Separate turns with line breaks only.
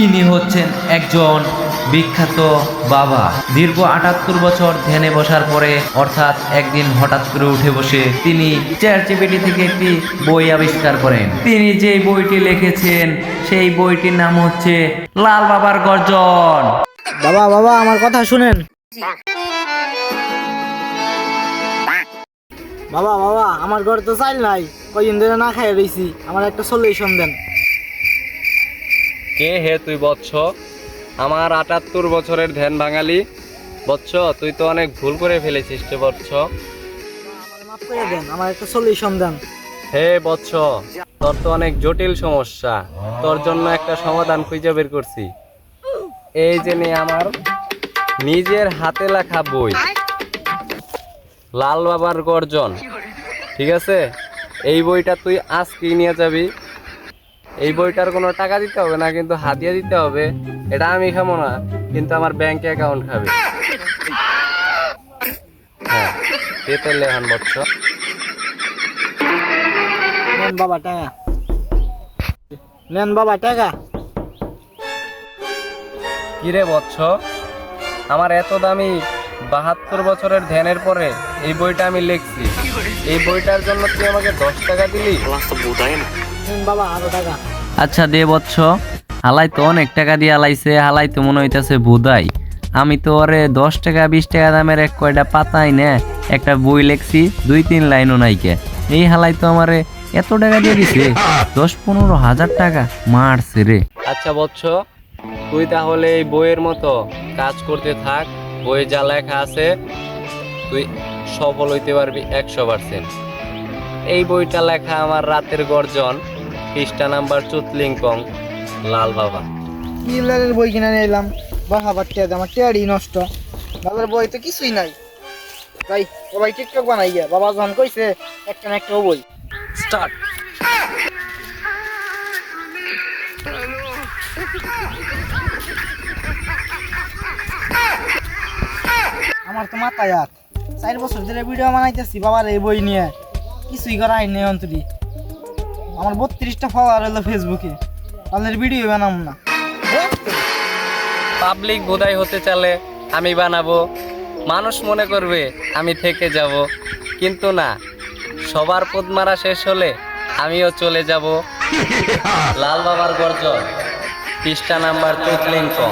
ইনি হচ্ছেন একজন বিখ্যাত বাবা। দীর্ঘ ৭৮ বছর ধ্যানে বসার পরে অর্থাৎ একদিন হঠাৎ করে উঠে বসে তিনি চ্যাটজিপিটি থেকে একটি বই আবিষ্কার করেন। তিনি যে বইটি লিখেছেন সেই বইটির নাম হচ্ছে লাল বাবার গর্জন।
বাবা বাবা আমার কথা শুনেন। বাবা বাবা আমার ঘরে তো চাইল নাই, কয়দিন ধরে না খাই রয়েছি, আমার একটা সলিউশন দেন।
কে হে তুই বৎস? আমার ৭৮ বছরের ধ্যান বাঙালি বৎস, তুই তো অনেক ভুল করে ফেলেছিস রে বৎস।
আমার মাফ করে দেন, আমার একটা সলিউশন দেন।
হে বৎস, তোর তো অনেক জটিল সমস্যা, তোর জন্য একটা সমাধান খুঁজে বের করছি। এই যে নে আমার নিজের হাতে লেখা বই লাল বাবার গর্জন, ঠিক আছে? এই বইটা তুই আজকেই নিয়ে যাবি। এই বইটার কোনো টাকা দিতে হবে না, কিন্তু হাদিয়া দিতে হবে। এটা আমি খাবো না, কিন্তু আমার ব্যাংক অ্যাকাউন্ট খাবে। হ্যাঁ, পেতে লেখান বৎস।
নেন বাবা টাকা, নেন বাবা টাকা।
কিরে বৎস, আমার এত দামি ৭২ বছরের ধ্যানের পরে এই বইটা আমি লিখছি, এই বইটার জন্য তুই আমাকে ১০ টাকা দিলি?
নেন বাবা আরো টাকা।
আচ্ছা দে বৎস, হালাই তো অনেক টাকা দিয়ে হালাইছে, হালাই তো মনে হইতেছে বুদাই। আমি তো ওরে ১০ টাকা ২০ টাকা দামের এক কয়টা পাতাই না একটা বই লেখছি, ২-৩ লাইনও নাইকে। এই হালাই তো আমারে এত টাকা দিয়ে দিছে, ১০-১৫ হাজার টাকা মারছে রে।
আচ্ছা বৎস, তুই তাহলে এই বইয়ের মতো কাজ করতে থাক। বইয়ে যা লেখা আছে তুই সফল হইতে পারবি ১০০%। এই বইটা লেখা আমার রাতের গর্জন, পৃষ্ঠা নাম্বার চুতলিংকং, লাল বাবা।
কি লালের বই কিনে নিয়ে এলাম, বাবা টেয়ার আমার টেয়ারই নষ্ট। বাবার বই তো কিছুই নাই। তাই সবাই টিকটক বানাই গিয়া, বাবা যখন কইছে একটা না একটা বই
স্টার্ট।
আমার তো মাথায় হাত। ৪ বছর ধরে ভিডিও বানাইতেছি বাবার এই বই নিয়ে, কিছুই করা হয়নি অন্তরি। আমার ৩২টা ফলোয়ার হলো ফেসবুকে, তাদের ভিডিও বানাবো না।
পাবলিক বোধাই হতে চালে আমি বানাবো, মানুষ মনে করবে আমি থেকে যাব, কিন্তু না, সবার পদ মারা শেষ হলে আমিও চলে যাব। লাল বাবার গর্জন, পৃষ্ঠা নাম্বার চুতলিংকং।